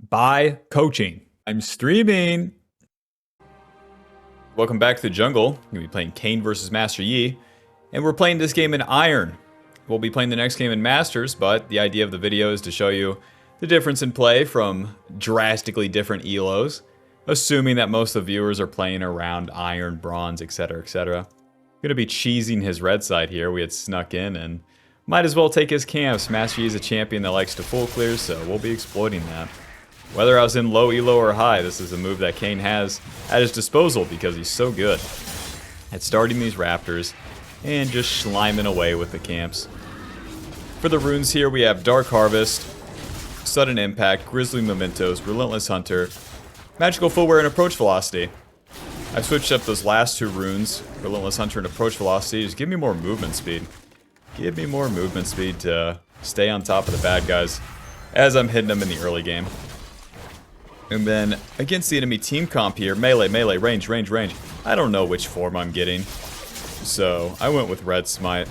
by coaching. I'm streaming. Welcome back to the jungle. I'm going to be playing Kayn versus Master Yi. And we're playing this game in Iron. We'll be playing the next game in Masters, but the idea of the video is to show you the difference in play from drastically different ELOs, assuming that most of the viewers are playing around Iron, Bronze, etc, etc. I'm going to be cheesing his red side here. We had snuck in and might as well take his camps. Master Yi is a champion that likes to full clear, so we'll be exploiting that. Whether I was in low elo or high, this is a move that Kayn has at his disposal because he's so good at starting these raptors and just sliming away with the camps. For the runes here, we have Dark Harvest, Sudden Impact, Grizzly Mementos, Relentless Hunter, Magical Footwear, and Approach Velocity. I've switched up those last two runes, Relentless Hunter and Approach Velocity. Just give me more movement speed. Give me more movement speed to stay on top of the bad guys as I'm hitting them in the early game. And then against the enemy team comp here, melee, melee, range, range, range. I don't know which form I'm getting, so I went with Red Smite.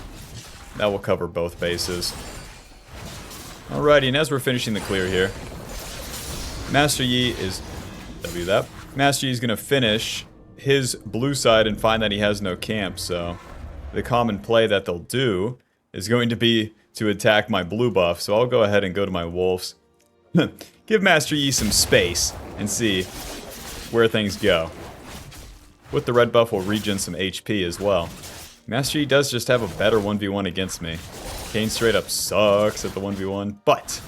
That will cover both bases. Alrighty, and as we're finishing the clear here, Master Yi is... W that. Master Yi is going to finish his blue side and find that he has no camp, so the common play that they'll do is going to be to attack my blue buff, so I'll go ahead and go to my wolves. Give Master Yi some space and see where things go. With the red buff, we'll regen some HP as well. Master Yi does just have a better 1v1 against me. Kayn straight up sucks at the 1v1, but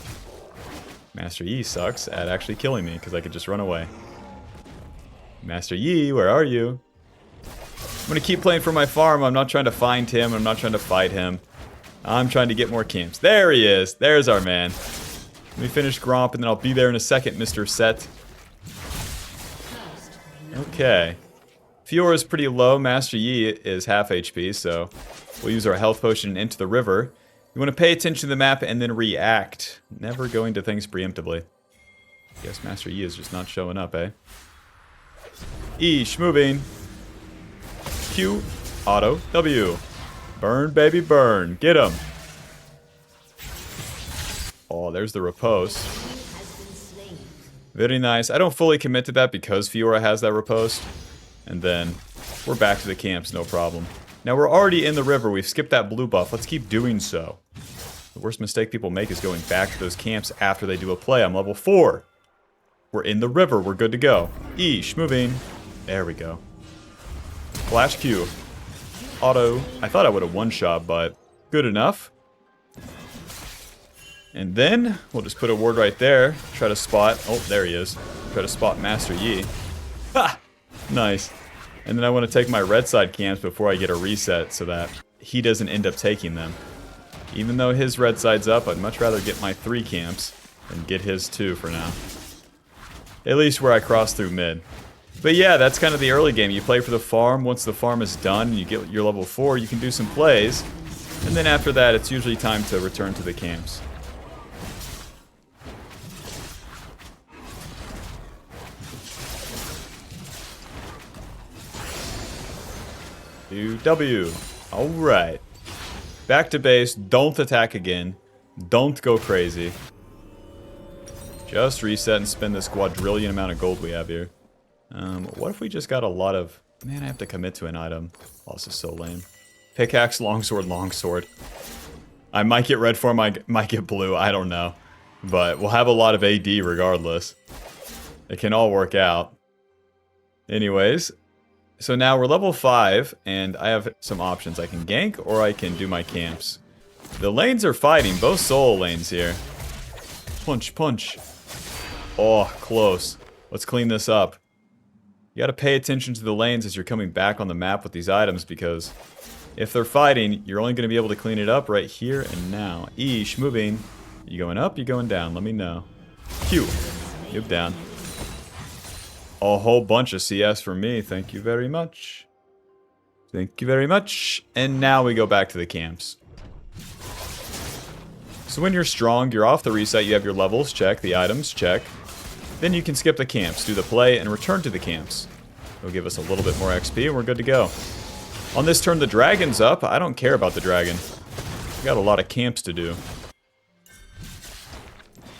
Master Yi sucks at actually killing me because I could just run away. Master Yi, where are you? I'm going to keep playing for my farm. I'm not trying to find him. I'm not trying to fight him. I'm trying to get more camps. There he is. There's our man. Let me finish Gromp, and then I'll be there in a second, Mr. Set. Okay. Fiora is pretty low. Master Yi is half HP, so we'll use our health potion into the river. You want to pay attention to the map and then react. Never going to things preemptively. Guess Master Yi is just not showing up, eh? Eesh, moving. Q, auto, W. Burn, baby, burn. Get him. Oh, there's the riposte. Very nice. I don't fully commit to that because Fiora has that riposte. And then we're back to the camps, no problem. Now we're already in the river. We've skipped that blue buff. Let's keep doing so. The worst mistake people make is going back to those camps after they do a play. I'm level 4. We're in the river. We're good to go. Eesh, moving. There we go. Flash Q. Auto. I thought I would have one-shot, but good enough. And then we'll just put a ward right there. Try to spot. Oh, there he is. Try to spot Master Yi. Ha! Nice. And then I want to take my red side camps before I get a reset so that he doesn't end up taking them. Even though his red side's up, I'd much rather get my 3 camps than get his 2 for now. At least where I cross through mid. But yeah, that's kind of the early game. You play for the farm. Once the farm is done and you get your level 4, you can do some plays. And then after that, it's usually time to return to the camps. W. Alright. Back to base. Don't attack again. Don't go crazy. Just reset and spend this quadrillion amount of gold we have here. What if we just got a lot of... Man, I have to commit to an item. Oh, this is so lame. Pickaxe, longsword, longsword. I might get red form, I might get blue. I don't know. But we'll have a lot of AD regardless. It can all work out. Anyways... So now we're level 5, and I have some options. I can gank, or I can do my camps. The lanes are fighting, both solo lanes here. Punch, punch. Oh, close. Let's clean this up. You gotta pay attention to the lanes as you're coming back on the map with these items, because if they're fighting, you're only gonna be able to clean it up right here and now. Eesh, moving. You going up, you going down? Let me know. Q. Yep, down. A whole bunch of CS for me. Thank you very much. Thank you very much. And now we go back to the camps. So when you're strong, you're off the reset, you have your levels, check, the items, check. Then you can skip the camps, do the play, and return to the camps. It'll give us a little bit more XP and we're good to go. On this turn, the dragon's up. I don't care about the dragon. We got a lot of camps to do.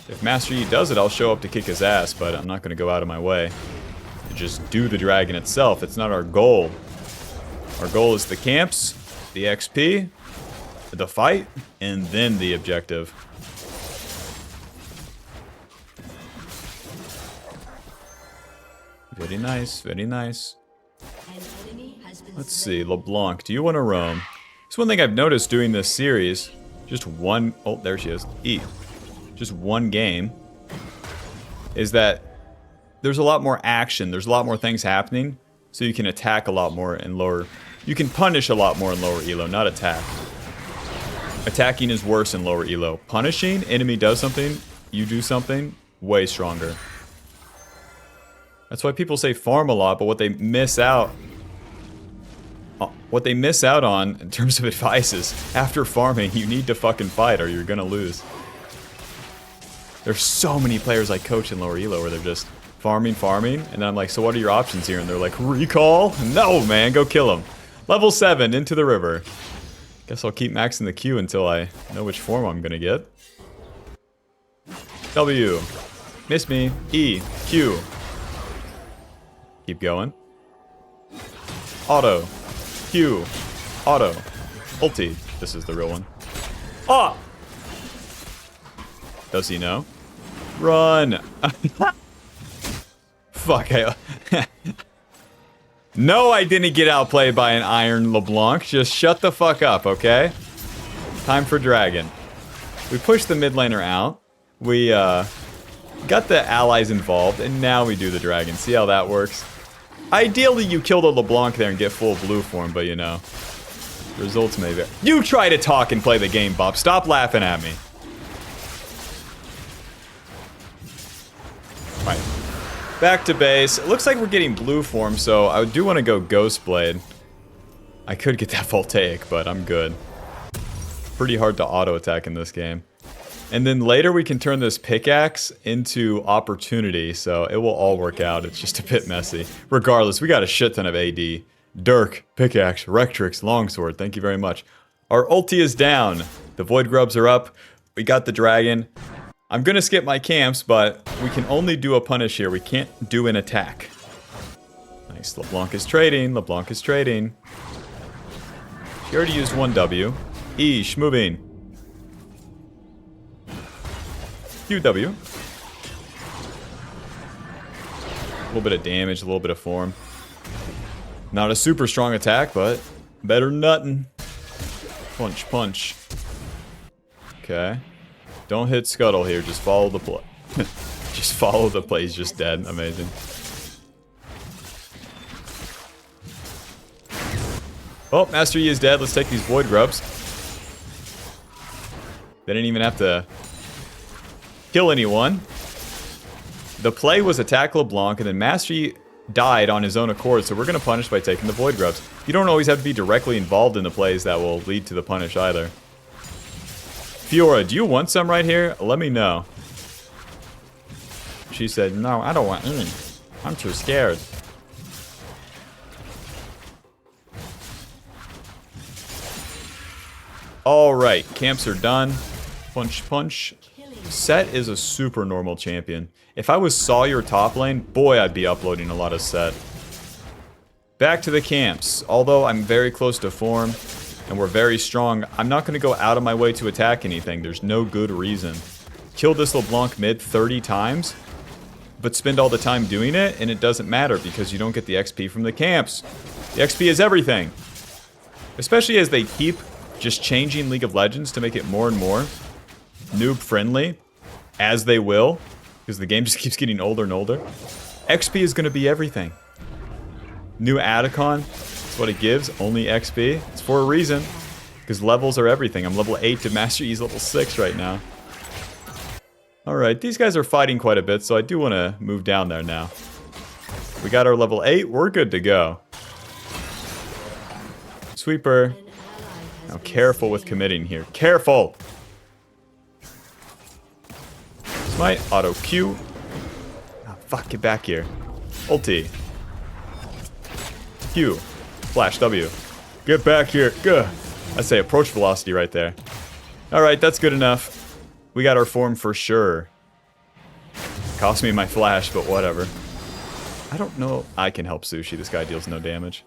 If Master Yi does it, I'll show up to kick his ass, but I'm not going to go out of my way to just do the dragon itself. It's not our goal. Our goal is the camps, the XP, the fight, and then the objective. Very nice, very nice. Let's see, LeBlanc, do you want to roam? It's one thing I've noticed doing this series. Just one, oh, there she is, E. Just one game. Is that there's a lot more action, there's a lot more things happening, so you can attack a lot more in lower, you can punish a lot more in lower elo, not attack. Attacking is worse in lower elo. Punishing, enemy does something, you do something, way stronger. That's why people say farm a lot, but what they miss out on in terms of advice is after farming, you need to fucking fight or you're gonna lose. There's so many players I coach in lower elo where they're just farming, and then I'm like, so what are your options here? And they're like, recall? No, man, go kill him. Level 7, into the river. Guess I'll keep maxing the Q until I know which form I'm gonna get. W. Miss me. E. Q. Keep going. Auto. Q. Auto. Ulti. This is the real one. Ah! Does he know? Run! Fuck. No, I didn't get outplayed by an Iron LeBlanc. Just shut the fuck up, okay? Time for Dragon. We pushed the mid laner out. We got the allies involved, and now we do the Dragon. See how that works? Ideally, you kill the LeBlanc there and get full blue form, but you know. Results may vary. You try to talk and play the game, Bob. Stop laughing at me. Right. Back to base. It looks like we're getting blue form, so I do want to go Ghost Blade. I could get that Voltaic, but I'm good. Pretty hard to auto-attack in this game. And then later we can turn this pickaxe into opportunity, so it will all work out. It's just a bit messy. Regardless, we got a shit ton of AD. Dirk, pickaxe, Rectrix, longsword, thank you very much. Our ulti is down. The Void Grubs are up. We got the dragon. I'm gonna skip my camps, but we can only do a punish here. We can't do an attack. Nice, LeBlanc is trading, LeBlanc is trading. She already used one W. Eesh, moving. QW. A little bit of damage, a little bit of form. Not a super strong attack, but better than nothing. Punch, punch. Okay. Don't hit Scuttle here, just follow the play. Just follow the play, he's just dead. Amazing. Oh, Master Yi is dead. Let's take these Void Grubs. They didn't even have to kill anyone. The play was attack LeBlanc, and then Master Yi died on his own accord, so we're going to punish by taking the Void Grubs. You don't always have to be directly involved in the plays that will lead to the punish either. Fiora, do you want some right here? Let me know. She said, no, I don't want any. I'm too scared. Alright, camps are done. Punch, punch. Set is a super normal champion. If I was Sawyer top lane, boy, I'd be uploading a lot of Set. Back to the camps. Although I'm very close to form, and we're very strong, I'm not going to go out of my way to attack anything. There's no good reason. Kill this LeBlanc mid 30 times, but spend all the time doing it, and it doesn't matter because you don't get the XP from the camps. The XP is everything. Especially as they keep just changing League of Legends to make it more and more noob-friendly, as they will, because the game just keeps getting older and older. XP is going to be everything. New Adicon, that's what it gives, only XP. It's for a reason, because levels are everything. I'm level 8 to Master Yi's level 6 right now. Alright, these guys are fighting quite a bit, so I do want to move down there now. We got our level 8, we're good to go. Sweeper. Now careful with committing here. Careful! Smite, auto Q. Oh, fuck, get back here. Ulti. Q. Flash W. Get back here. Gah. I say approach velocity right there. Alright, that's good enough. We got our form for sure. Cost me my flash, but whatever. I don't know. I can help Sushi. This guy deals no damage.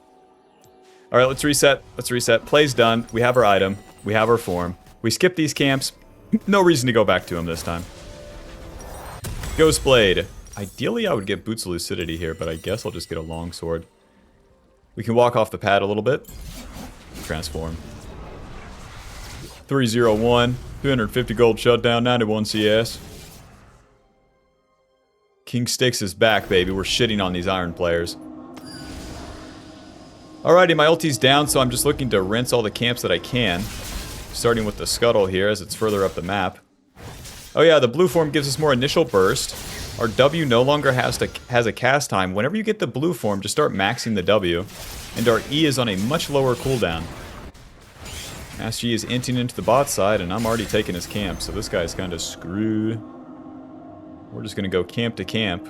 Alright, let's reset. Let's reset. Play's done. We have our item. We have our form. We skip these camps. No reason to go back to him this time. Ghost Blade. Ideally, I would get Boots of Lucidity here, but I guess I'll just get a longsword. We can walk off the pad a little bit. Transform. 301. 350 gold shutdown. 91 CS. King Styx is back, baby. We're shitting on these iron players. Alrighty, my ulti's down, so I'm just looking to rinse all the camps that I can. Starting with the scuttle here, as it's further up the map. Oh yeah, the blue form gives us more initial burst. Our W no longer has a cast time. Whenever you get the blue form, just start maxing the W. And our E is on a much lower cooldown. Master Yi is inting into the bot side, and I'm already taking his camp, so this guy's kind of screwed. We're just going to go camp to camp.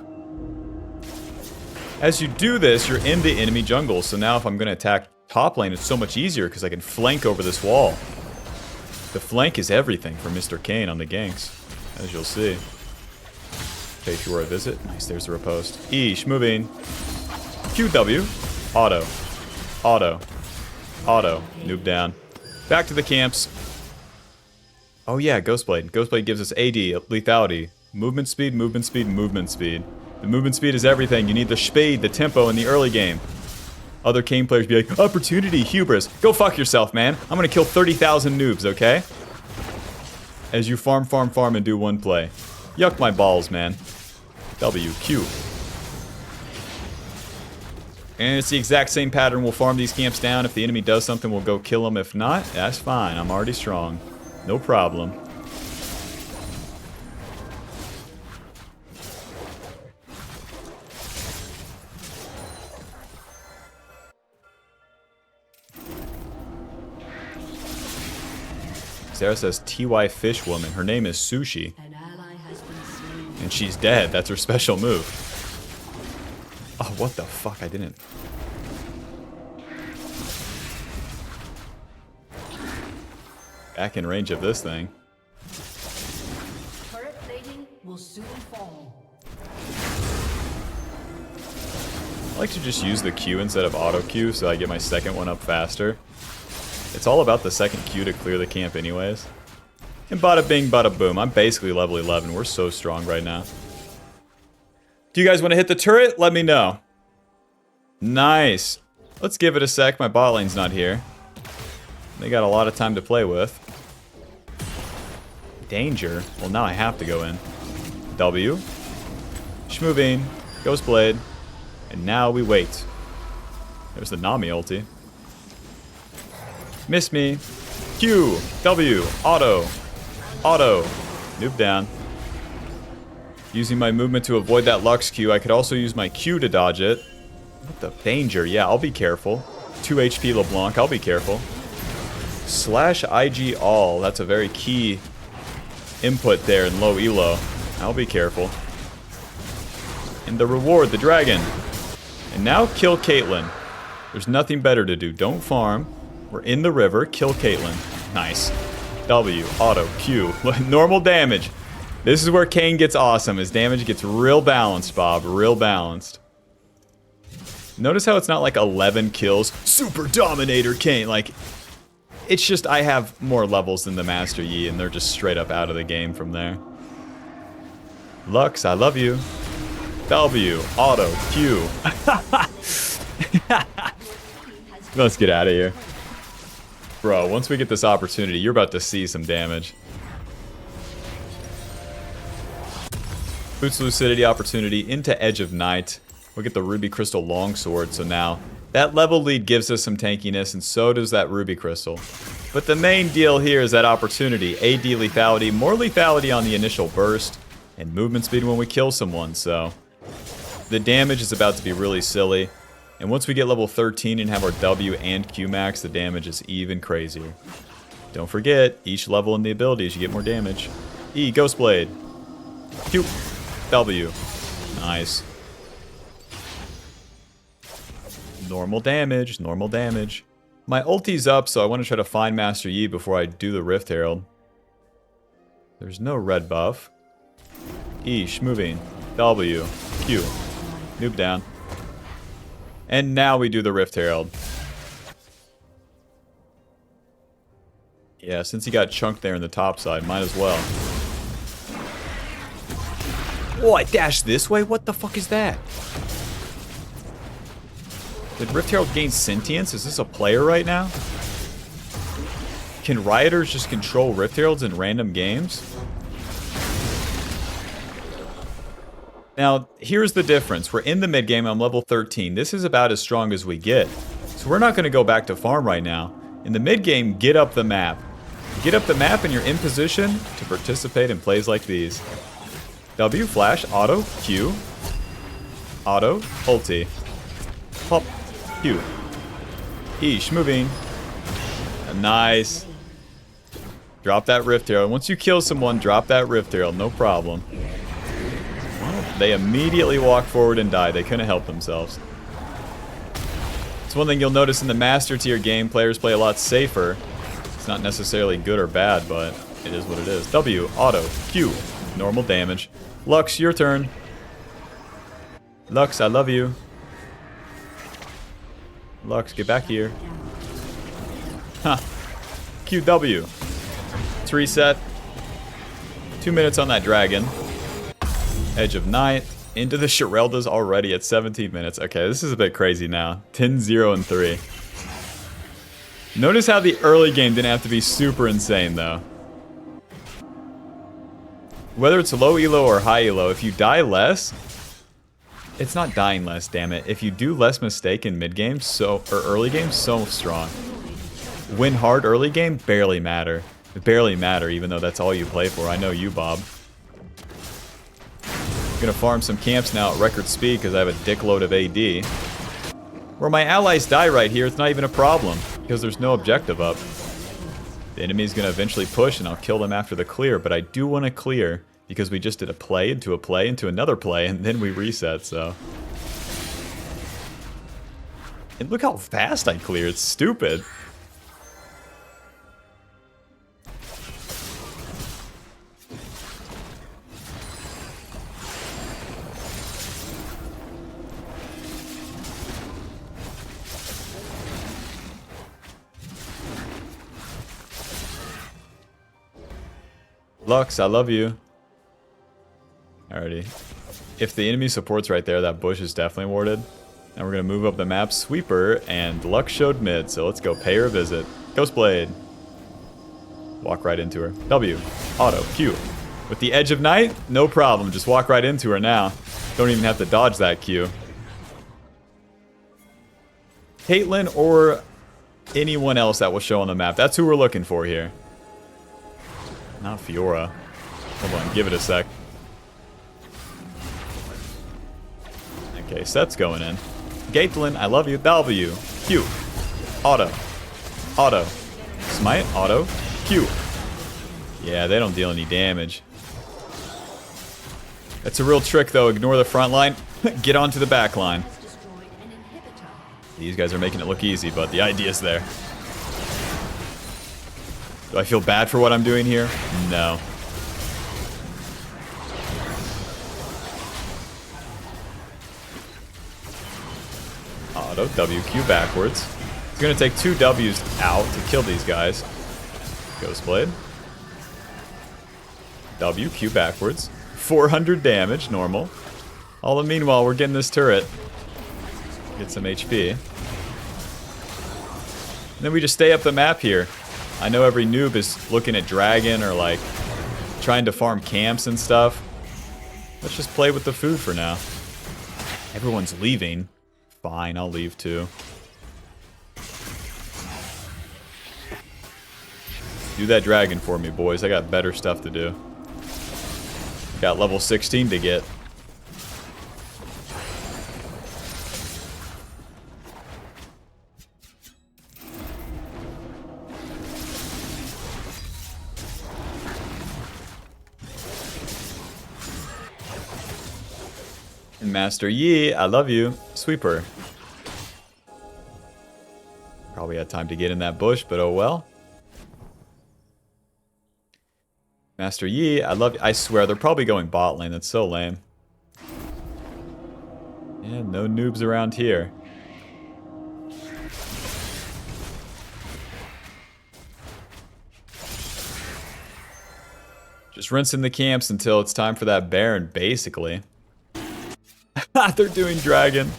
As you do this, you're in the enemy jungle, so now if I'm going to attack top lane, it's so much easier because I can flank over this wall. The flank is everything for Mr. Kayn on the ganks, as you'll see. Pay for a visit. Nice, there's the riposte. Eesh, moving. QW. Auto. Auto. Auto. Noob down. Back to the camps. Oh yeah, Ghostblade. Ghostblade gives us AD, lethality, movement speed, movement speed, movement speed. The movement speed is everything. You need the speed, the tempo in the early game. Other Kayn players be like, opportunity, hubris. Go fuck yourself, man. I'm gonna kill 30,000 noobs, okay? As you farm, farm, farm, and do one play. Yuck my balls, man. WQ. And it's the exact same pattern. We'll farm these camps down. If the enemy does something, we'll go kill them. If not, that's fine. I'm already strong. No problem. Sarah says TY Fish Woman. Her name is Sushi. And she's dead. That's her special move. Oh, what the fuck? I didn't. Back in range of this thing. Turret plating will soon fall. I like to just use the Q instead of auto Q so I get my second one up faster. It's all about the second Q to clear the camp anyways. And bada bing, bada boom. I'm basically level 11. We're so strong right now. Do you guys want to hit the turret? Let me know. Nice. Let's give it a sec. My bot lane's not here. They got a lot of time to play with. Danger. Well, now I have to go in. W. Shmoving. Ghost Blade. And now we wait. There's the Nami ulti. Miss me. Q. W. Auto. Auto. Noob down. Using my movement to avoid that Lux Q. I could also use my Q to dodge it. What the danger? Yeah, I'll be careful. 2 HP LeBlanc. I'll be careful. Slash IG all. That's a very key input there in low elo. I'll be careful. And the reward, the dragon. And now kill Caitlyn. There's nothing better to do. Don't farm. We're in the river. Kill Caitlyn. Nice. W. Auto. Q. Normal damage. This is where Kayn gets awesome. His damage gets real balanced, Bob. Real balanced. Notice how it's not like 11 kills. Super Dominator Kayn. Like, it's just I have more levels than the Master Yi, and they're just straight up out of the game from there. Lux, I love you. W. Auto. Q. Let's get out of here. Bro, once we get this opportunity, you're about to see some damage. Boots Lucidity opportunity into Edge of Night. We'll get the Ruby Crystal Longsword, so now that level lead gives us some tankiness, and so does that Ruby Crystal. But the main deal here is that opportunity. AD lethality, more lethality on the initial burst, and movement speed when we kill someone, so the damage is about to be really silly. And once we get level 13 and have our W and Q max, the damage is even crazier. Don't forget, each level in the abilities, you get more damage. E, Ghost Blade. Q. W. Nice. Normal damage, normal damage. My ulti's up, so I want to try to find Master Yi before I do the Rift Herald. There's no red buff. Eesh, moving. W, Q. Noob down. And now we do the Rift Herald. Yeah, since he got chunked there in the top side, might as well. Oh, I dashed this way? What the fuck is that? Did Rift Herald gain sentience? Is this a player right now? Can rioters just control Rift Heralds in random games? Now, here's the difference. We're in the mid game. I'm level 13. This is about as strong as we get. So we're not going to go back to farm right now. In the mid game, get up the map. Get up the map and you're in position to participate in plays like these. W, flash, auto, Q, auto, ulti, pop, Q, Eesh, moving. Nice. Drop that Rift Herald. Once you kill someone, drop that Rift Herald, no problem. They immediately walk forward and die. They couldn't help themselves. It's one thing you'll notice in the Master Tier game, players play a lot safer. It's not necessarily good or bad, but it is what it is. W, auto, Q, normal damage. Lux, your turn. Lux, I love you. Lux, get back here. Huh. QW. Let's reset. 2 minutes on that dragon. Edge of Night. Into the Shireldas already at 17 minutes. Okay, this is a bit crazy now. 10, 0, and 3. Notice how the early game didn't have to be super insane, though. Whether it's low elo or high elo, if you die less... It's not dying less, damn it. If you do less mistake in mid game, or early game, so strong. Win hard early game, barely matter. Barely matter, even though that's all you play for. I know you, Bob. I'm gonna farm some camps now at record speed because I have a dickload of AD. Where my allies die right here, it's not even a problem because there's no objective up. The enemy's gonna eventually push and I'll kill them after the clear, but I do want to clear because we just did a play into another play and then we reset, so. And look how fast I clear, it's stupid. Lux, I love you. Alrighty. If the enemy support's right there, that bush is definitely warded. And we're going to move up the map. Sweeper, and Lux showed mid, so let's go pay her a visit. Ghostblade. Walk right into her. W. Auto. Q. With the Edge of Night, no problem. Just walk right into her now. Don't even have to dodge that Q. Caitlyn or anyone else that will show on the map. That's who we're looking for here. Not Fiora. Hold on, give it a sec. Okay, Set's going in. Caitlyn, I love you. W. Q. Auto. Auto. Smite. Auto. Q. Yeah, they don't deal any damage. That's a real trick, though. Ignore the front line. Get onto the back line. These guys are making it look easy, but the idea's there. Do I feel bad for what I'm doing here? No. Auto, WQ backwards. It's going to take 2 W's out to kill these guys. Ghostblade. WQ backwards. 400 damage, normal. All the meanwhile, we're getting this turret. Get some HP. And then we just stay up the map here. I know every noob is looking at Dragon or like trying to farm camps and stuff. Let's just play with the food for now. Everyone's leaving. Fine, I'll leave too. Do that dragon for me, boys. I got better stuff to do. Got level 16 to get. Master Yi, I love you. Sweeper. Probably had time to get in that bush, but oh well. Master Yi, I love you. I swear, they're probably going bot lane. That's so lame. Yeah, no noobs around here. Just rinsing the camps until it's time for that Baron, basically. They're doing dragon.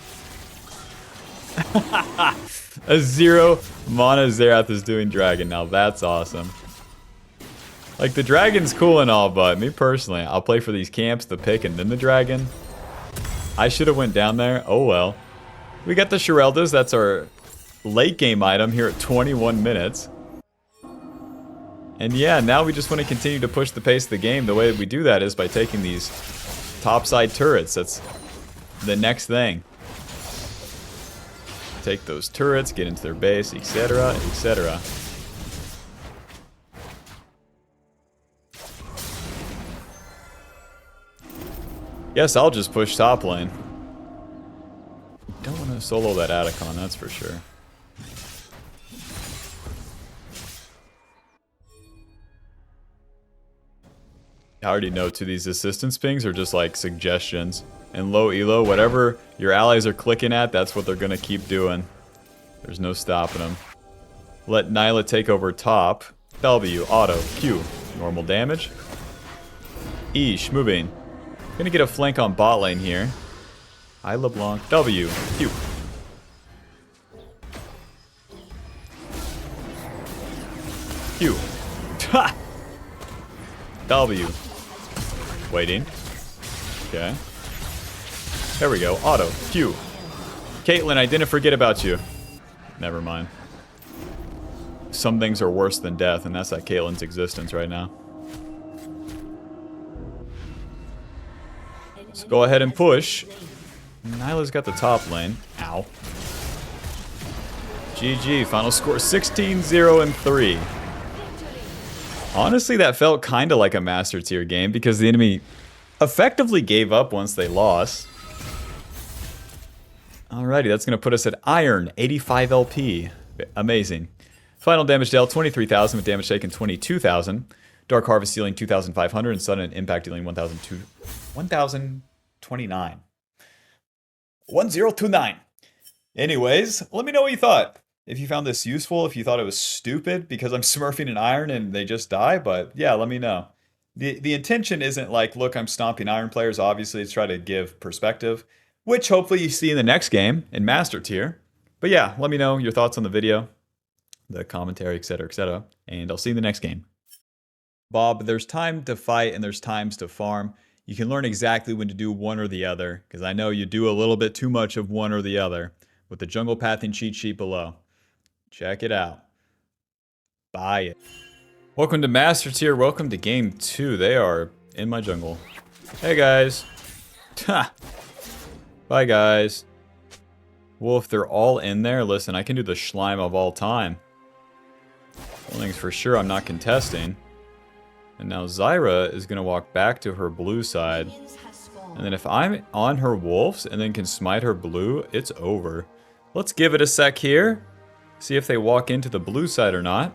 A 0 mana Zerath is doing dragon. Now that's awesome. Like, the dragon's cool and all, but me personally, I'll play for these camps, the pick, and then the dragon. I should have went down there. Oh well. We got the Shireldas. That's our late game item here at 21 minutes. And yeah, now we just want to continue to push the pace of the game. The way that we do that is by taking these topside turrets. That's the next thing. Take those turrets, get into their base, etc., etc. Guess I'll just push top lane. Don't want to solo that Atacon, that's for sure. I already know too, these assistance pings are just like suggestions. And low elo, whatever your allies are clicking at, that's what they're going to keep doing. There's no stopping them. Let Nyla take over top. W, auto, Q, normal damage. E, moving. Gonna get a flank on bot lane here. I LeBlanc, W, Q. Q. Ha! W. Waiting. Okay. There we go. Auto. Q. Caitlyn, I didn't forget about you. Never mind. Some things are worse than death, and that's that Caitlyn's existence right now. So go ahead and push. Nyla's got the top lane. Ow. GG. Final score 16-0-3. Honestly, that felt kind of like a Master Tier game because the enemy effectively gave up once they lost. Alrighty, that's going to put us at Iron, 85 LP. Amazing. Final damage dealt, 23,000 with damage taken, 22,000. Dark Harvest dealing 2,500 and Sudden Impact dealing 1,029. 1029. Anyways, let me know what you thought. If you found this useful, if you thought it was stupid because I'm smurfing an Iron and they just die, but yeah, let me know. The intention isn't like, look, I'm stomping Iron players. Obviously, it's try to give perspective, which hopefully you see in the next game in Master Tier. But yeah, let me know your thoughts on the video, the commentary, etc., and I'll see you in the next game. Bob, there's time to fight and there's times to farm. You can learn exactly when to do one or the other, because I know you do a little bit too much of one or the other with the jungle pathing cheat sheet below. Check it out. Buy it. Welcome to Master Tier. Welcome to Game 2. They are in my jungle. Hey, guys. Ha! Bye, guys. Wolf, they're all in there. Listen, I can do the Schleim of all time. One thing's for sure, I'm not contesting. And now Zyra is going to walk back to her blue side. And then if I'm on her wolves and then can smite her blue, it's over. Let's give it a sec here. See if they walk into the blue side or not.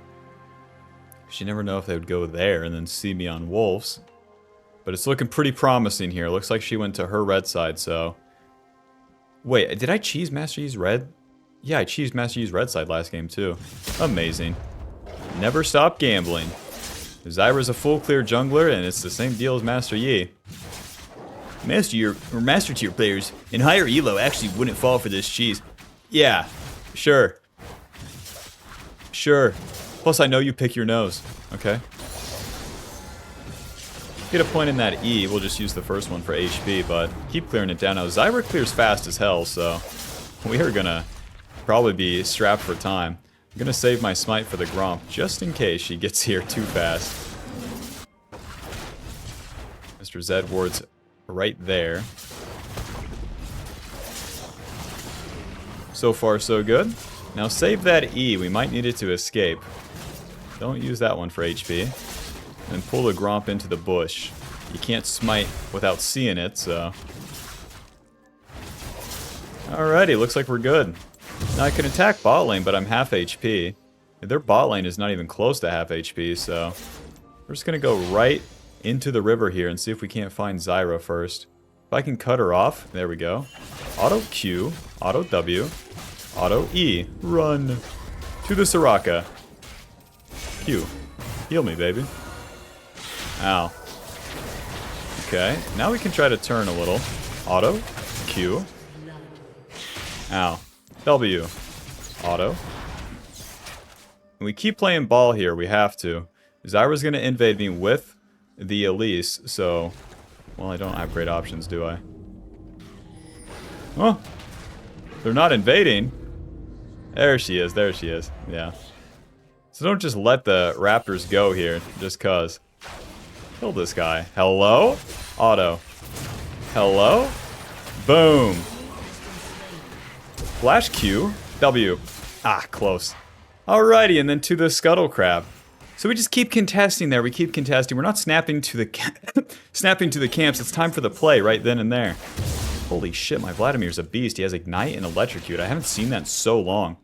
You never know if they would go there and then see me on wolves. But it's looking pretty promising here. Looks like she went to her red side, so... Wait, did I cheese Master Yi's red? Yeah, I cheesed Master Yi's red side last game too. Amazing. Never stop gambling. Zyra's a full clear jungler, and it's the same deal as Master Yi. Master Tier players in higher elo actually wouldn't fall for this cheese. Yeah, sure. Sure. Plus, I know you pick your nose. Okay. Get a point in that E. We'll just use the first one for HP, but keep clearing it down. Now, Zyra clears fast as hell, so we are gonna probably be strapped for time. I'm gonna save my smite for the Gromp, just in case she gets here too fast. Mr. Zed ward's right there. So far, so good. Now save that E. We might need it to escape. Don't use that one for HP. And pull the Gromp into the bush. You can't smite without seeing it, so... Alrighty, looks like we're good. Now I can attack bot lane, but I'm half HP. Their bot lane is not even close to half HP, so... We're just gonna go right into the river here and see if we can't find Zyra first. If I can cut her off, there we go. Auto Q, Auto W, Auto E. Run to the Soraka. Q. Heal me, baby. Ow. Okay, now we can try to turn a little. Auto, Q. Ow. W. Auto. And we keep playing ball here, we have to. Zyra's gonna invade me with the Elise, so... Well, I don't have great options, do I? Oh! They're not invading. There she is, there she is. Yeah. So don't just let the Raptors go here, just cuz. Kill this guy. Hello? Auto. Hello? Boom. Flash Q. W. Ah, close. Alrighty, and then to the Scuttle Crab. So we just keep contesting there. We keep contesting. We're not snapping to the snapping to the camps. It's time for the play right then and there. Holy shit, my Vladimir's a beast. He has Ignite and Electrocute. I haven't seen that in so long.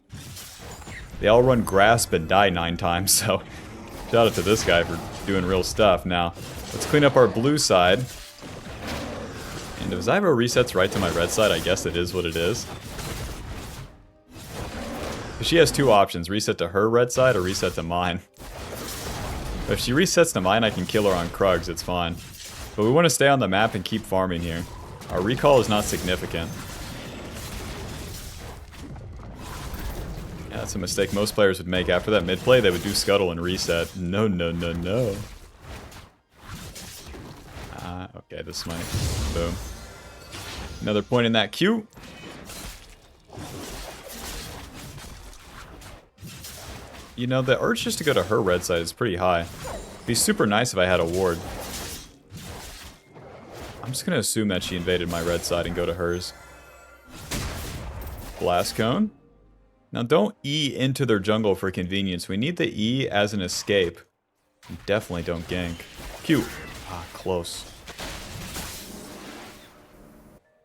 They all run Grasp and die 9 times, so shout out to this guy for doing real stuff. Now, let's clean up our blue side. And if Zyro resets right to my red side, I guess it is what it is. She has 2 options, reset to her red side or reset to mine. But if she resets to mine, I can kill her on Krugs, it's fine. But we want to stay on the map and keep farming here. Our recall is not significant. Yeah, that's a mistake most players would make. After that mid play, they would do Scuttle and reset. No, no, no, no. Okay, this might... Boom. Another point in that Q. You know, the urge just to go to her red side is pretty high. It'd be super nice if I had a ward. I'm just gonna assume that she invaded my red side and go to hers. Blast Cone. Now don't E into their jungle for convenience. We need the E as an escape. Definitely don't gank. Q. Ah, close.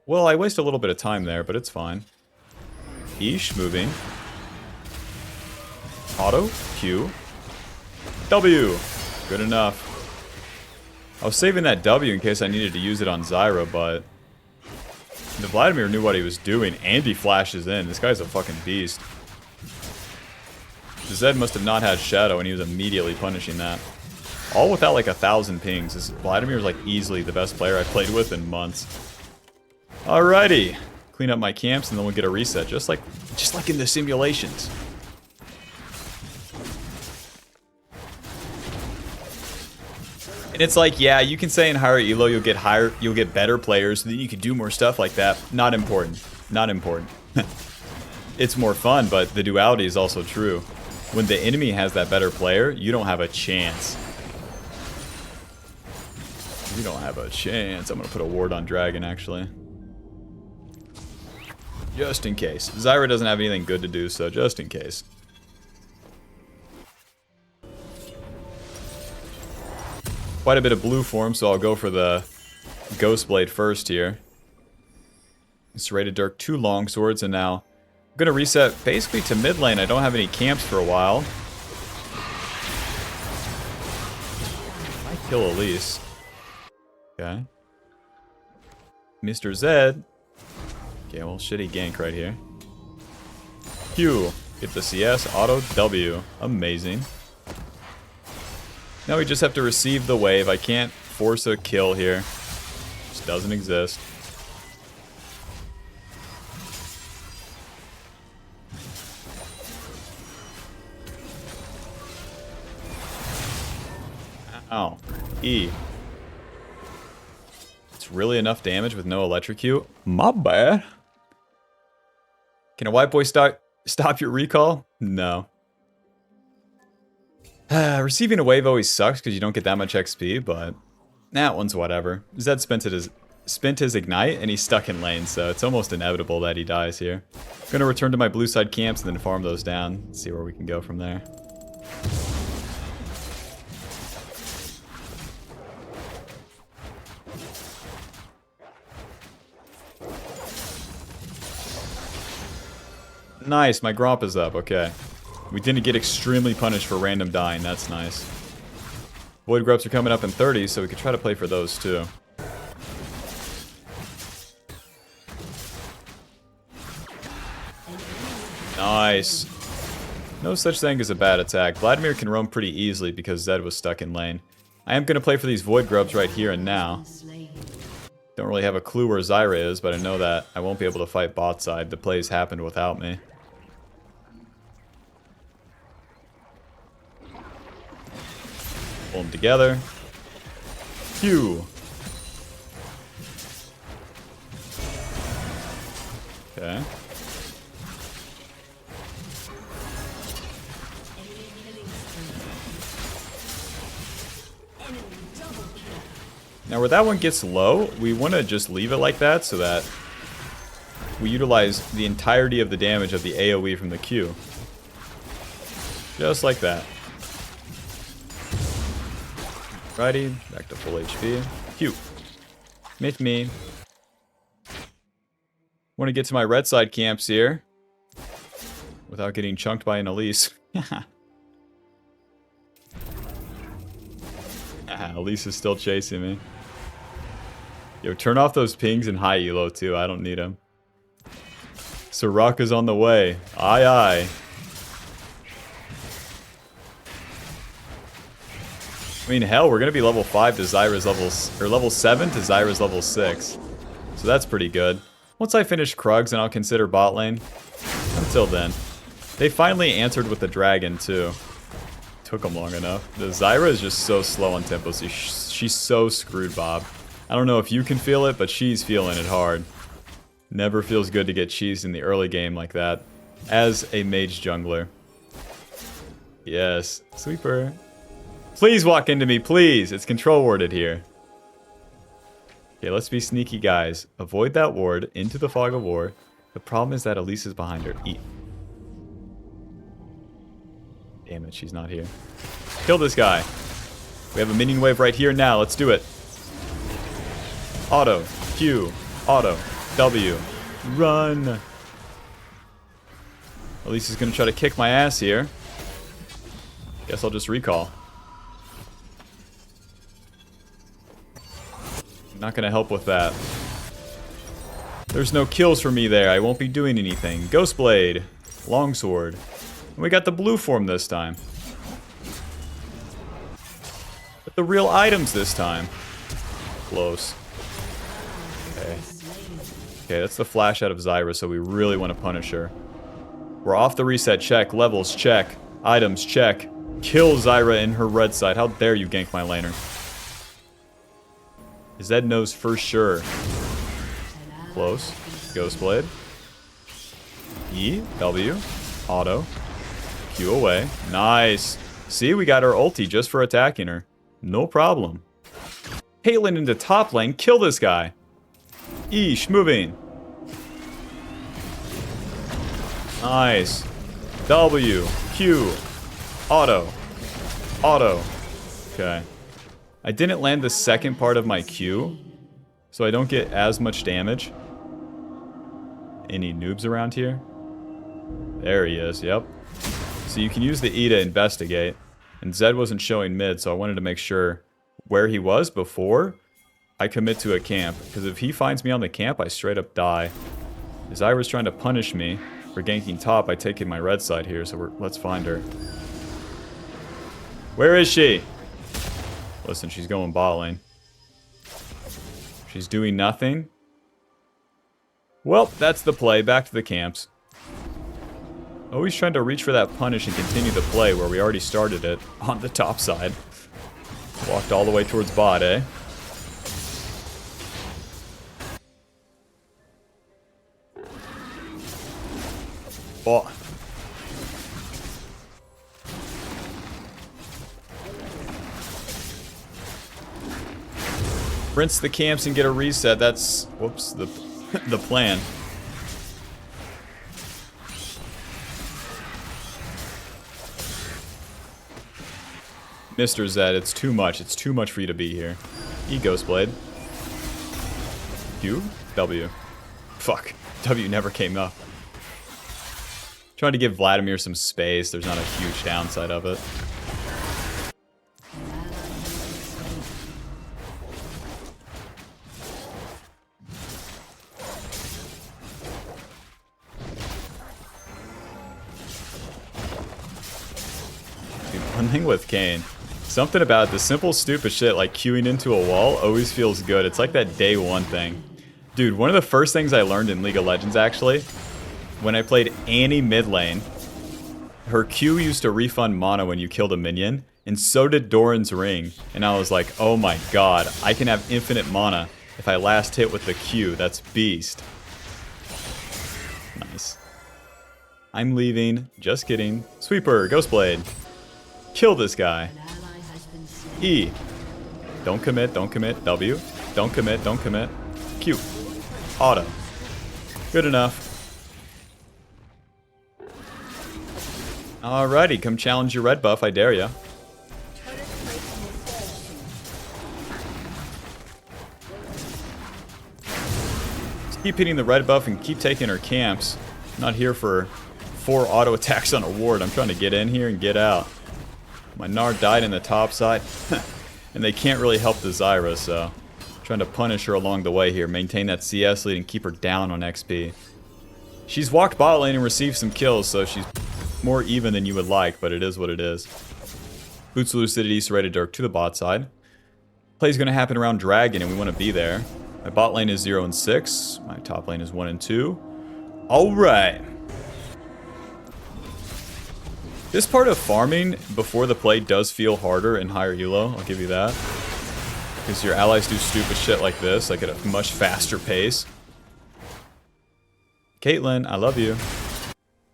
Well, I waste a little bit of time there, but it's fine. Eesh, moving. Auto, Q, W. Good enough. I was saving that W in case I needed to use it on Zyra, but the Vladimir knew what he was doing, and he flashes in. This guy's a fucking beast. Zed must have not had Shadow, and he was immediately punishing that. All without like 1,000 pings. This Vladimir is like easily the best player I played with in months. Alrighty. Clean up my camps, and then we'll get a reset, just like in the simulations. And it's like, yeah, you can say in higher elo you'll get better players, so then you can do more stuff like that. Not important. Not important. It's more fun, but the duality is also true. When the enemy has that better player, you don't have a chance. You don't have a chance. I'm gonna put a ward on Dragon, actually. Just in case. Zyra doesn't have anything good to do, so just in case. Quite a bit of blue form, so I'll go for the Ghost Blade first here. Serrated Dirk, 2 longswords, and now I'm gonna reset basically to mid lane. I don't have any camps for a while. I kill Elise. Okay. Mr. Zed. Okay, well, shitty gank right here. Q. Get the CS. Auto W. Amazing. Now we just have to receive the wave. I can't force a kill here. Just doesn't exist. Ow. E. It's really enough damage with no electrocute. My bad. Can a white boy stop your recall? No. Receiving a wave always sucks because you don't get that much XP, but that one's whatever. Zed spent his ignite and he's stuck in lane, so it's almost inevitable that he dies here. I'm gonna return to my blue side camps and then farm those down. See where we can go from there. Nice, my Gromp is up, okay. We didn't get extremely punished for random dying, that's nice. Void Grubs are coming up in 30, so we could try to play for those too. Nice. No such thing as a bad attack. Vladimir can roam pretty easily because Zed was stuck in lane. I am going to play for these Void Grubs right here and now. Don't really have a clue where Zyra is, but I know that I won't be able to fight bot side. The plays happened without me. Pull them together. Q. Okay. Now where that one gets low, we want to just leave it like that so that we utilize the entirety of the damage of the AoE from the Q. Just like that. Righty, back to full HP. Q. Meet me. Want to get to my red side camps here without getting chunked by an Elise. Elise is still chasing me. Yo, turn off those pings and high elo too. I don't need them. Soraka's on the way. Aye aye. I mean, hell, we're gonna be level 5 to Zyra's level 7 to Zyra's level 6. So that's pretty good. Once I finish Krugs, then I'll consider bot lane. Until then. They finally answered with the dragon too. Took them long enough. The Zyra is just so slow on tempo. So she's so screwed, Bob. I don't know if you can feel it, but she's feeling it hard. Never feels good to get cheesed in the early game like that. As a mage jungler. Yes. Sweeper. Please walk into me, please. It's control warded here. Okay, let's be sneaky, guys. Avoid that ward into the fog of war. The problem is that Elise is behind her. Eat. Damn it, she's not here. Kill this guy. We have a minion wave right here now. Let's do it. Auto. Q. Auto. W. Run. Elise is going to try to kick my ass here. Guess I'll just recall. Not going to help with that. There's no kills for me there. I won't be doing anything. Ghostblade. Longsword. And we got the blue form this time. But the real items this time. Close. Okay. Okay, that's the flash out of Zyra, so we really want to punish her. We're off the reset. Check. Levels. Check. Items. Check. Kill Zyra in her red side. How dare you gank my laner. Zed knows for sure. Close. Ghostblade. E. W. Auto. Q away. Nice. See, we got our ulti just for attacking her. No problem. Caitlyn into top lane. Kill this guy. Eesh, moving. Nice. W. Q. Auto. Auto. Okay. I didn't land the second part of my Q, so I don't get as much damage. Any noobs around here? There he is, yep. So you can use the E to investigate, and Zed wasn't showing mid, so I wanted to make sure where he was before I commit to a camp, because if he finds me on the camp, I straight up die. Zyra's trying to punish me for ganking top by taking my red side here, so let's find her. Where is she? Listen, she's going bot lane. She's doing nothing. Well, that's the play. Back to the camps. Always trying to reach for that punish and continue the play where we already started it on the top side. Walked all the way towards bot, eh? Oh. Rinse the camps and get a reset. That's, whoops, the plan. Mr. Zed, it's too much. It's too much for you to be here. E Ghostblade. Q. W. Fuck. W never came up. Trying to give Vladimir some space. There's not a huge downside of it. One thing with Kayn, something about the simple stupid shit like queuing into a wall always feels good. It's like that day one thing. Dude, one of the first things I learned in League of Legends actually, when I played Annie mid lane, her Q used to refund mana when you killed a minion, and so did Doran's ring. And I was like, oh my god, I can have infinite mana if I last hit with the Q. That's beast. Nice. I'm leaving. Just kidding. Sweeper, Ghostblade. Kill this guy. E. Don't commit, don't commit. W. Don't commit, don't commit. Q. Auto. Good enough. Alrighty, come challenge your red buff, I dare ya. Just keep hitting the red buff and keep taking her camps. I'm not here for 4 auto attacks on a ward. I'm trying to get in here and get out. My Gnar died in the top side. And they can't really help the Zyra, so trying to punish her along the way here. Maintain that CS lead and keep her down on XP. She's walked bot lane and received some kills, so she's more even than you would like, but it is what it is. Boots of Lucidity, Serrated Dirk to the bot side. Play's going to happen around Dragon, and we want to be there. My bot lane is 0 and 6. My top lane is 1 and 2. Alright. This part of farming before the play does feel harder and higher elo, I'll give you that. Because your allies do stupid shit like this, like at a much faster pace. Caitlyn, I love you.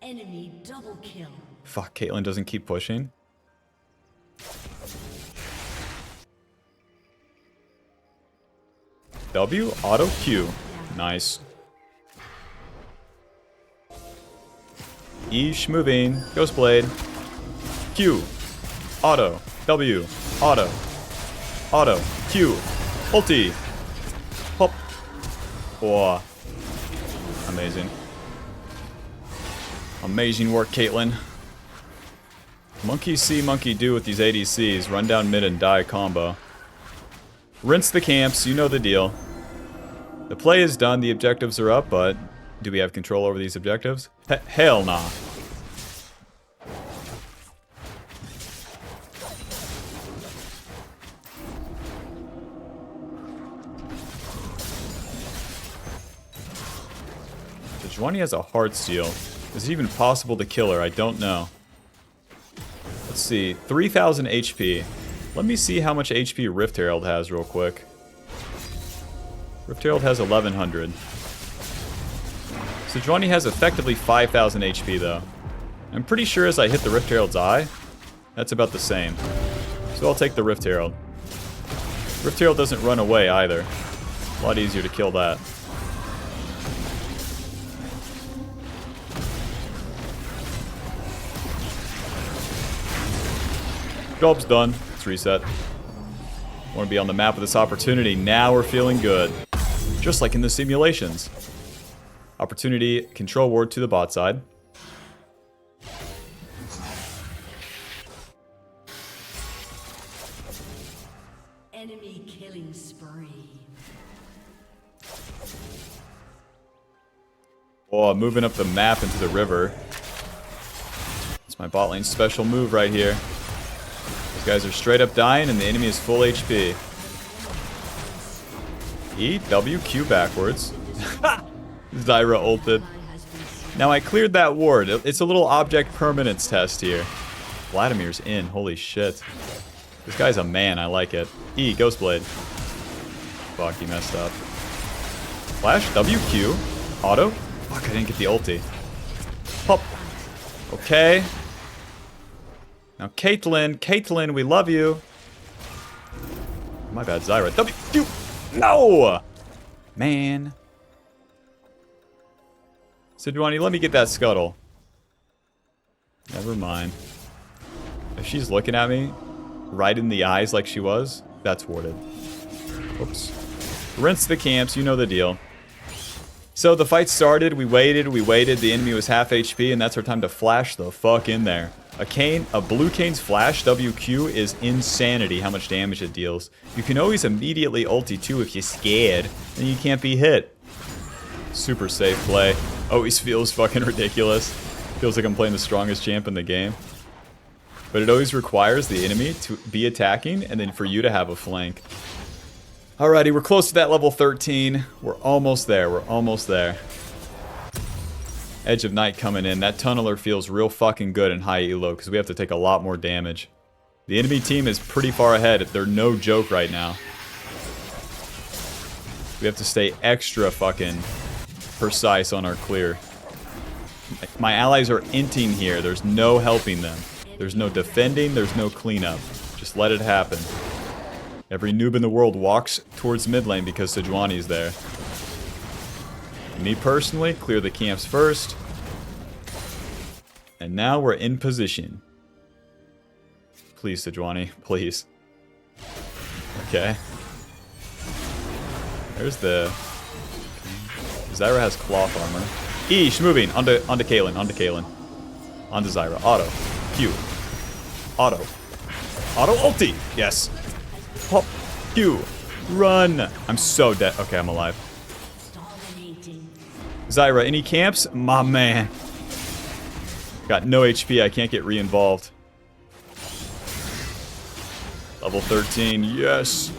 Enemy double kill. Fuck, Caitlyn doesn't keep pushing. W, auto Q. Nice. E, moving. Ghostblade. Q. Auto. W. Auto. Auto. Q. Ulti. Pop. Whoa. Amazing. Amazing work, Caitlyn. Monkey see, monkey do with these ADCs. Run down mid and die combo. Rinse the camps, you know the deal. The play is done, the objectives are up, but do we have control over these objectives? Hell nah. Sejuani has a heart steal. Is it even possible to kill her? I don't know. Let's see. 3,000 HP. Let me see how much HP Rift Herald has real quick. Rift Herald has 1,100. Sejuani has effectively 5,000 HP though. I'm pretty sure as I hit the Rift Herald's eye, that's about the same. So I'll take the Rift Herald. Rift Herald doesn't run away either. A lot easier to kill that. Job's done. Let's reset. Want to be on the map with this opportunity. Now we're feeling good. Just like in the simulations. Opportunity, control ward to the bot side. Enemy killing spree. Oh, moving up the map into the river. It's my bot lane special move right here. These guys are straight up dying and the enemy is full HP. E, W, Q backwards. Zyra ulted. Now I cleared that ward. It's a little object permanence test here. Vladimir's in. Holy shit. This guy's a man. I like it. E, Ghostblade. Fuck, he messed up. Flash, W, Q. Auto. Fuck, I didn't get the ulti. Pop. Okay. Now Caitlyn, we love you. My bad, Zyra. W, Q. No! Man. Sejuani, let me get that scuttle. Never mind. If she's looking at me right in the eyes like she was, that's warded. Oops. Rinse the camps, you know the deal. So the fight started, we waited, the enemy was half HP, and that's our time to flash the fuck in there. A blue Kayn's flash, WQ, is insanity how much damage it deals. You can always immediately ulti too if you're scared, and you can't be hit. Super safe play. Always feels fucking ridiculous. Feels like I'm playing the strongest champ in the game. But it always requires the enemy to be attacking and then for you to have a flank. Alrighty, we're close to that level 13. We're almost there. We're almost there. Edge of Night coming in. That tunneler feels real fucking good in high elo because we have to take a lot more damage. The enemy team is pretty far ahead. They're no joke right now. We have to stay extra fucking precise on our clear. My allies are inting here. There's no helping them. There's no defending. There's no cleanup. Just let it happen. Every noob in the world walks towards mid lane because Sejuani's there. Me personally, clear the camps first. And now we're in position. Please, Sejuani, please. Okay. There's the... Zyra has cloth armor. Eesh, moving. Onto Kayn, onto Kayn. Onto Zyra. Auto. Q. Auto. Auto ulti! Yes. Pop. Q. Run! I'm so dead. Okay, I'm alive. Zyra, any camps? My man. Got no HP, I can't get re-involved. Level 13, yes.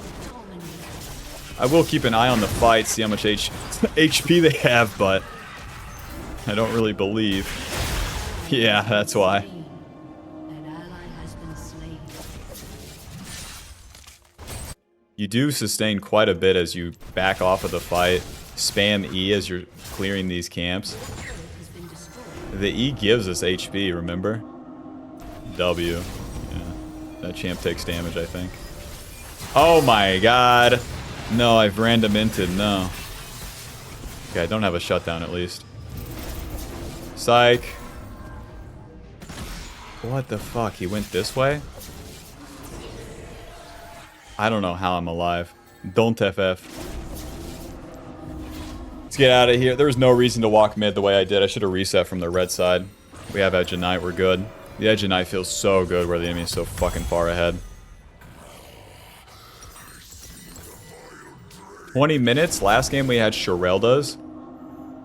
I will keep an eye on the fight, see how much HP they have, but I don't really believe. Yeah, that's why. You do sustain quite a bit as you back off of the fight. Spam E as you're clearing these camps. The E gives us HP, remember? W. Yeah. That champ takes damage, I think. Oh my god. No, I've random inted. No. Okay, I don't have a shutdown at least. Psych. What the fuck? He went this way? I don't know how I'm alive. Don't FF. Let's get out of here. There was no reason to walk mid the way I did. I should have reset from the red side. We have Edge of Night. We're good. The Edge of Night feels so good where the enemy is so fucking far ahead. 20 minutes. Last game we had Shirelda's.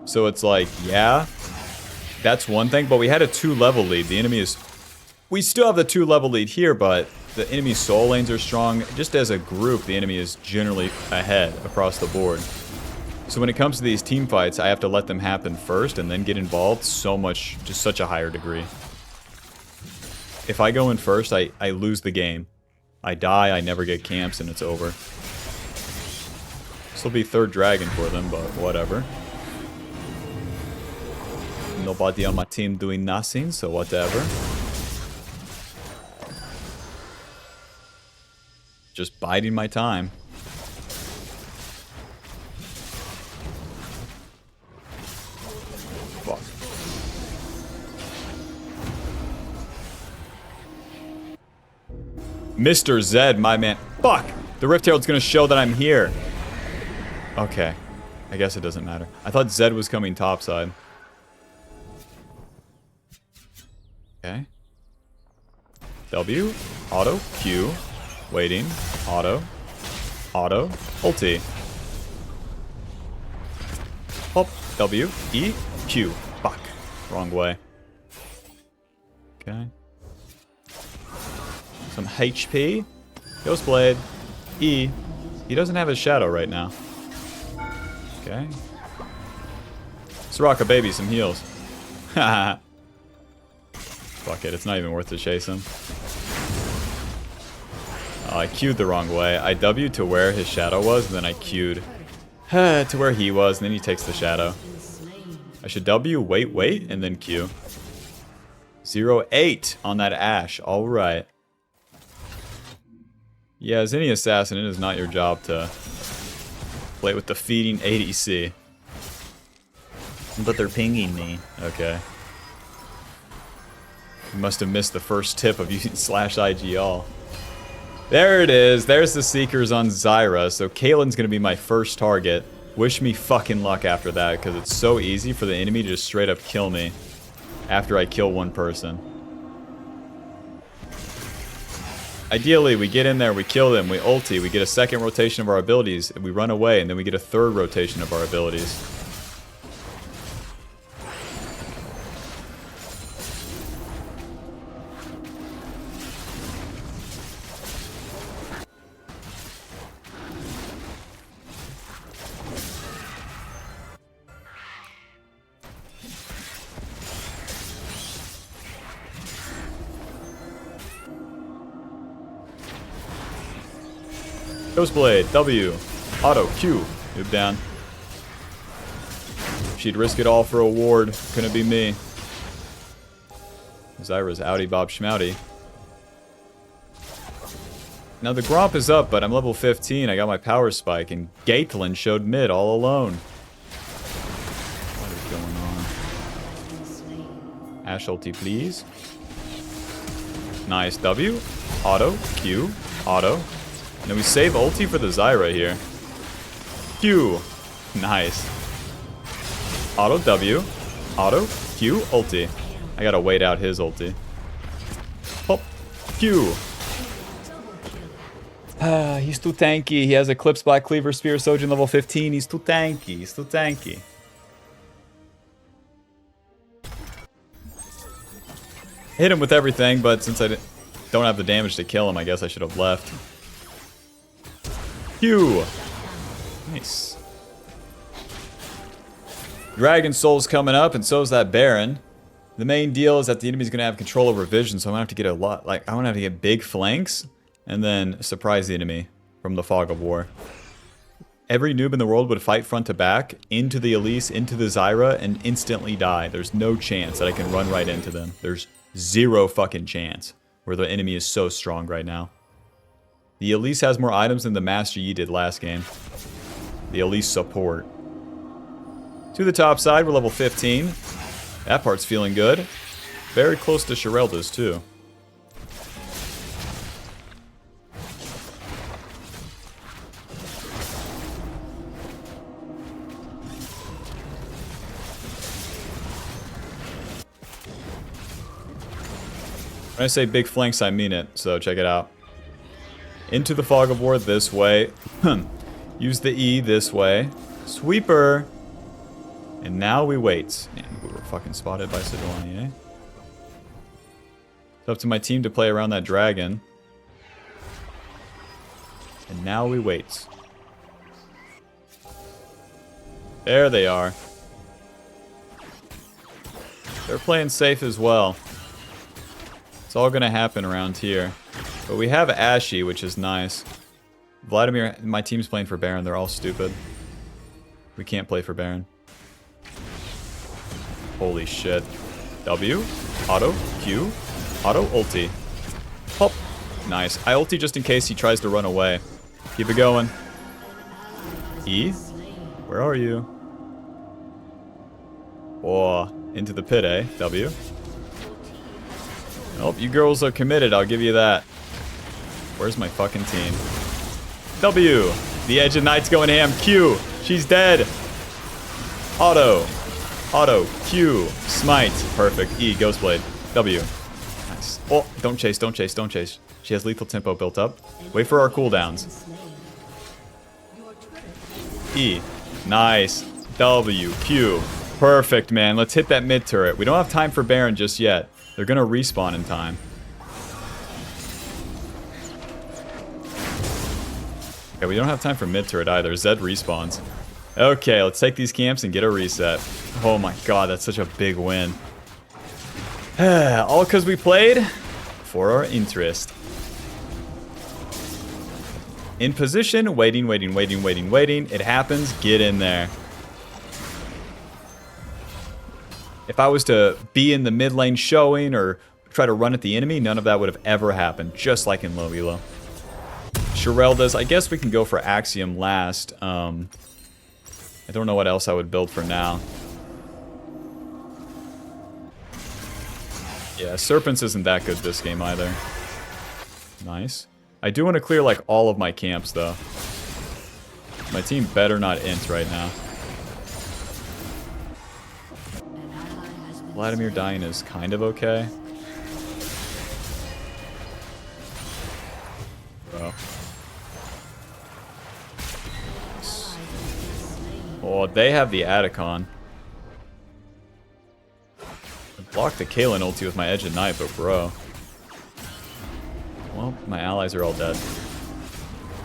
So it's like, yeah, that's one thing. But we had a 2-level lead. The enemy is... We still have the 2-level lead here, but the enemy soul lanes are strong. Just as a group, the enemy is generally ahead across the board. So when it comes to these team fights, I have to let them happen first and then get involved so much, just such a higher degree. If I go in first, I lose the game. I die, I never get camps, and it's over. This will be third dragon for them, but whatever. Nobody on my team doing nothing, so whatever. Just biding my time. Fuck. Mr. Zed, my man. Fuck! The Rift Herald's gonna show that I'm here. Okay. I guess it doesn't matter. I thought Zed was coming topside. Okay. W. Auto. Q. Waiting. Auto. Auto. Ulti. Pop. W. E. Q. Fuck. Wrong way. Okay. Some HP. Ghost Blade. E. He doesn't have his shadow right now. Okay. Soraka baby, some heals. Haha. Fuck it, it's not even worth to chase him. Oh, I Q'd the wrong way. I W'd to where his shadow was, and then I Q'd to where he was, and then he takes the shadow. I should W, wait, and then Q. 0-8 on that Ashe. Alright. Yeah, as any assassin, it is not your job to play with the feeding ADC. But they're pinging me. Okay. You must have missed the first tip of using /IG all. There it is. There's the Seekers on Zyra. So Kayn's going to be my first target. Wish me fucking luck after that, because it's so easy for the enemy to just straight up kill me after I kill one person. Ideally, we get in there, we kill them, we ulti, we get a second rotation of our abilities, and we run away, and then we get a third rotation of our abilities. Ghostblade, W. Auto, Q. Move down. She'd risk it all for a ward. Couldn't be me. Zyra's outie bob schmouty. Now the Gromp is up, but I'm level 15. I got my power spike, and Gaitlin showed mid all alone. What is going on? Ashe ulti, please. Nice. W. Auto. Q. Auto. And then we save ulti for the Zyra here. Q. Nice. Auto W. Auto Q. Ulti. I gotta wait out his ulti. Pop. Q. He's too tanky. He has Eclipse, Black Cleaver, Spear, Sojin level 15. He's too tanky. He's too tanky. Hit him with everything, but since I don't have the damage to kill him, I guess I should have left. Q. Nice. Dragon Soul's coming up, and so's that Baron. The main deal is that the enemy's gonna have control over vision, so I'm gonna have to get a lot. Like, I'm gonna have to get big flanks, and then surprise the enemy from the Fog of War. Every noob in the world would fight front to back, into the Elise, into the Zyra, and instantly die. There's no chance that I can run right into them. There's zero fucking chance, where the enemy is so strong right now. The Elise has more items than the Master Yi did last game. The Elise support. To the top side, we're level 15. That part's feeling good. Very close to Shirelda's too. When I say big flanks, I mean it, so check it out. Into the Fog of War this way. Use the E this way. Sweeper! And now we wait. Man, we were fucking spotted by Sejuani, eh? It's up to my team to play around that dragon. And now we wait. There they are. They're playing safe as well. It's all gonna happen around here. But we have Ashe, which is nice. Vladimir, my team's playing for Baron. They're all stupid. We can't play for Baron. Holy shit. W. Auto. Q. Auto. Ulti. Pop. Nice. I ulti just in case he tries to run away. Keep it going. E. Where are you? Oh, into the pit, eh? W. Nope, you girls are committed. I'll give you that. Where's my fucking team? W. The Edge of Night's going ham. Q. She's dead. Auto. Auto. Q. Smite. Perfect. E. Ghostblade. W. Nice. Oh, don't chase, don't chase, don't chase. She has lethal tempo built up. Wait for our cooldowns. E. Nice. W. Q. Perfect, man. Let's hit that mid turret. We don't have time for Baron just yet. They're gonna respawn in time. Okay, we don't have time for mid turret either. Zed respawns. Okay, let's take these camps and get a reset. Oh my god, that's such a big win. All because we played for our interest. In position, waiting, waiting, waiting, waiting, waiting. It happens, get in there. If I was to be in the mid lane showing or try to run at the enemy, none of that would have ever happened, just like in low elo. Shirelda's, I guess we can go for Axiom last. I don't know what else I would build for now. Yeah, Serpents isn't that good this game either. Nice. I do want to clear like all of my camps though. My team better not int right now. Vladimir dying is kind of okay. Bro. Oh, they have the Atticon. I blocked the Kayn ulti with my Edge of Night, but bro. Well, my allies are all dead.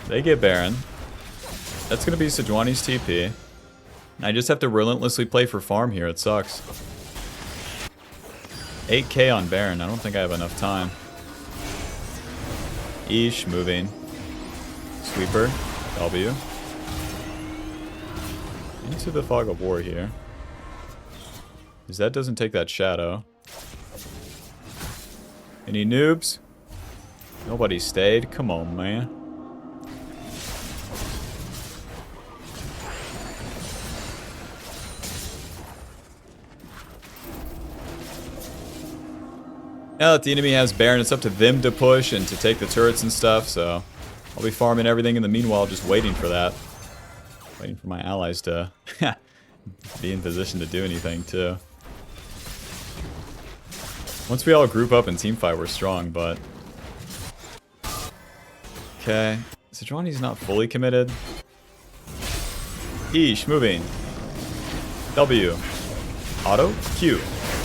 They get Baron. That's gonna be Sejuani's TP. I just have to relentlessly play for farm here, it sucks. 8k on Baron, I don't think I have enough time. Eesh, moving. Sweeper. W. Into the Fog of War here. Because that doesn't take that shadow. Any noobs? Nobody stayed. Come on, man. Now that the enemy has Baron, it's up to them to push and to take the turrets and stuff, so I'll be farming everything in the meanwhile, just waiting for that. Waiting for my allies to be in position to do anything, too. Once we all group up and teamfight, we're strong, but... Okay. Sejuani's not fully committed. Eesh, moving. W. Auto, Q.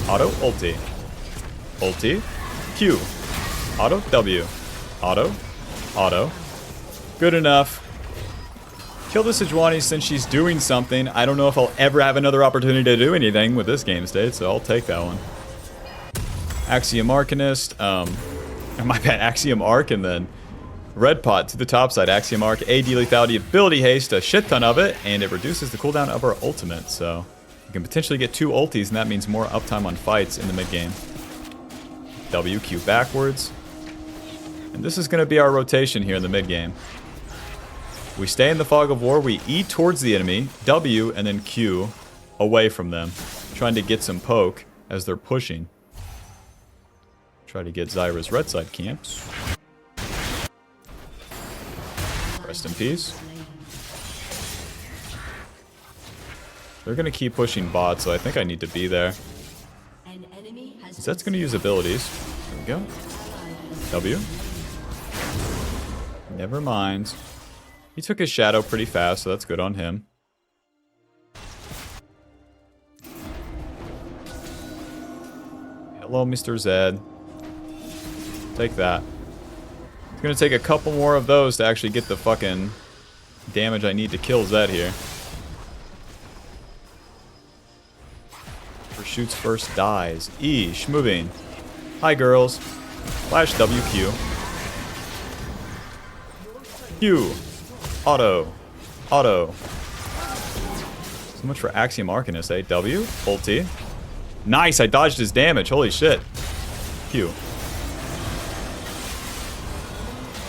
Auto, ulti. Ulti, Q, auto, W, auto, auto. Good enough. Kill the Sejuani since she's doing something. I don't know if I'll ever have another opportunity to do anything with this game state, so I'll take that one. Axiom Arcanist, my bad, Axiom Arc, and then Red Pot to the top side. Axiom Arc, AD lethality, ability haste, a shit ton of it, and it reduces the cooldown of our ultimate, so you can potentially get 2 ultis, and that means more uptime on fights in the mid game. W, Q backwards. And this is going to be our rotation here in the mid game. We stay in the Fog of War, we E towards the enemy, W, and then Q away from them. Trying to get some poke as they're pushing. Try to get Zyra's red side camps. Rest in peace. They're going to keep pushing bot, so I think I need to be there. That's going to use abilities. There we go. W. Never mind. He took his shadow pretty fast, so that's good on him. Hello, Mr. Zed. Take that. It's going to take a couple more of those to actually get the fucking damage I need to kill Zed here. Shoots first, dies. Eesh, moving. Hi, girls. Flash WQ. Q. Auto. Auto. So much for Axiom Arcanist, eh? W. Ulti. Nice, I dodged his damage. Holy shit. Q.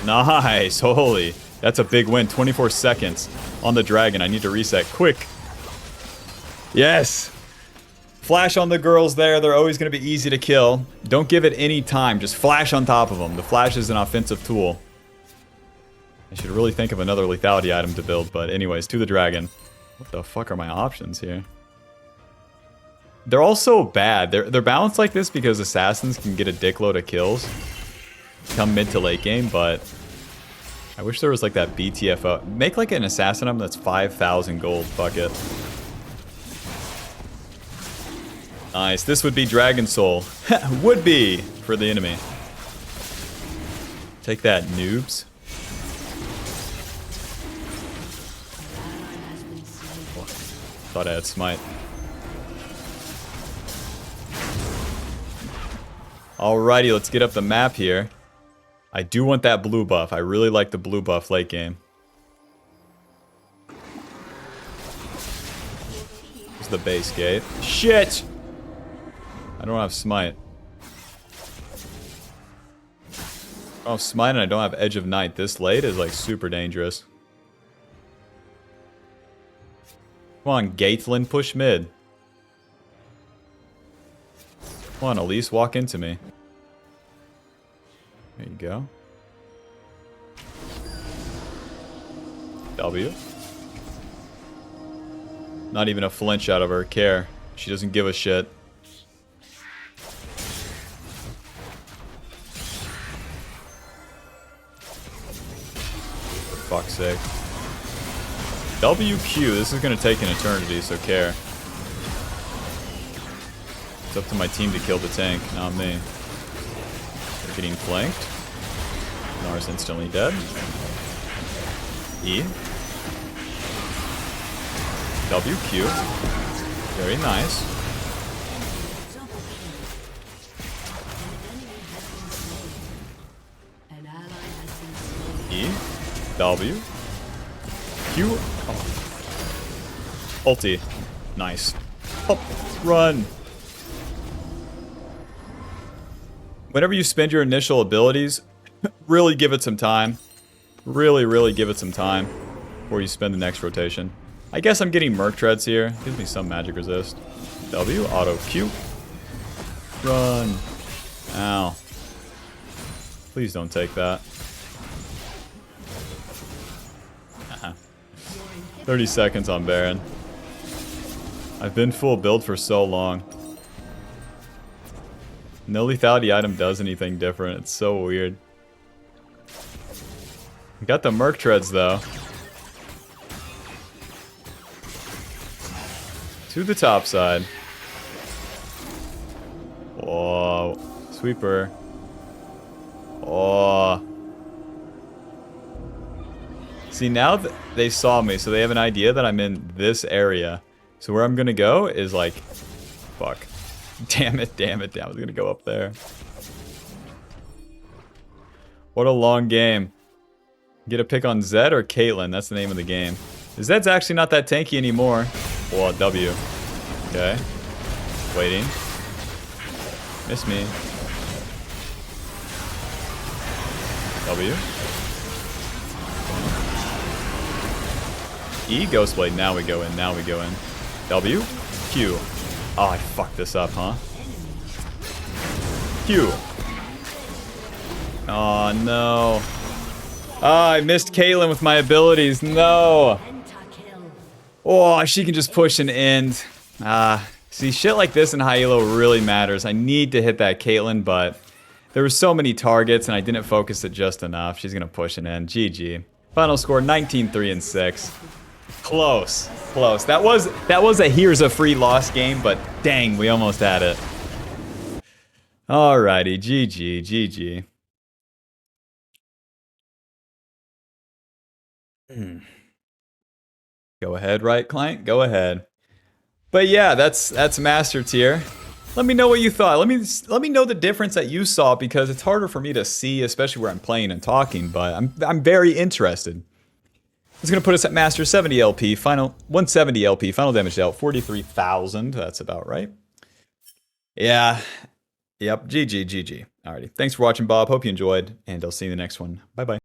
Nice. Holy. That's a big win. 24 seconds on the dragon. I need to reset quick. Yes. Flash on the girls there. They're always going to be easy to kill. Don't give it any time. Just flash on top of them. The flash is an offensive tool. I should really think of another lethality item to build. But anyways, to the dragon. What the fuck are my options here? They're all so bad. They're balanced like this because assassins can get a dickload of kills. Come mid to late game, but... I wish there was like that BTFO. Make like an assassin item that's 5,000 gold. Fuck it. Nice. This would be Dragon Soul. Would be for the enemy. Take that, noobs. Oh, thought I had smite. Alrighty, let's get up the map here. I do want that blue buff. I really like the blue buff late game. Here's the base gate. Shit! I don't have smite. I don't have smite and I don't have Edge of Night. This late is like super dangerous. Come on, Gatelin, push mid. Come on, Elise, walk into me. There you go. W. Not even a flinch out of her care. She doesn't give a shit. For fuck's sake. WQ, this is going to take an eternity, so care. It's up to my team to kill the tank, not me. They're getting flanked. Nara's instantly dead. E. WQ. Very nice. E. W. Q. Oh. Ulti. Nice. Oh, run. Whenever you spend your initial abilities, really give it some time. Really give it some time before you spend the next rotation. I guess I'm getting Merc Treads here. Gives me some magic resist. W, auto Q. Run. Ow. Please don't take that. 30 seconds on Baron. I've been full build for so long. No lethality item does anything different. It's so weird. Got the Merc Treads though. To the top side. Oh, sweeper. Oh. See, now that they saw me, so they have an idea that I'm in this area. So where I'm gonna go is like, fuck. Damn it. I was gonna go up there. What a long game. Get a pick on Zed or Caitlyn, that's the name of the game. Zed's actually not that tanky anymore. Oh, W. Okay. Waiting. Miss me. W. E, Ghostblade, now we go in. W. Q. Oh, I fucked this up, huh? Q. Oh, no. Oh, I missed Caitlyn with my abilities. No. Oh, she can just push and end. See, shit like this in high elo really matters. I need to hit that Caitlyn, but there were so many targets and I didn't focus it just enough. She's gonna push and end. GG. Final score 19-3-6. Close. That was a here's a free loss game, but dang, we almost had it. Alrighty, GG. Go ahead, right, client? Go ahead. But yeah, that's Master Tier. Let me know what you thought. Let me know the difference that you saw, because it's harder for me to see, especially where I'm playing and talking, but I'm very interested. It's gonna put us at Master 70 LP, final 170 LP, final damage dealt 43,000. That's about right. Yeah. Yep. GG. Alrighty. Thanks for watching, Bob. Hope you enjoyed, and I'll see you in the next one. Bye bye.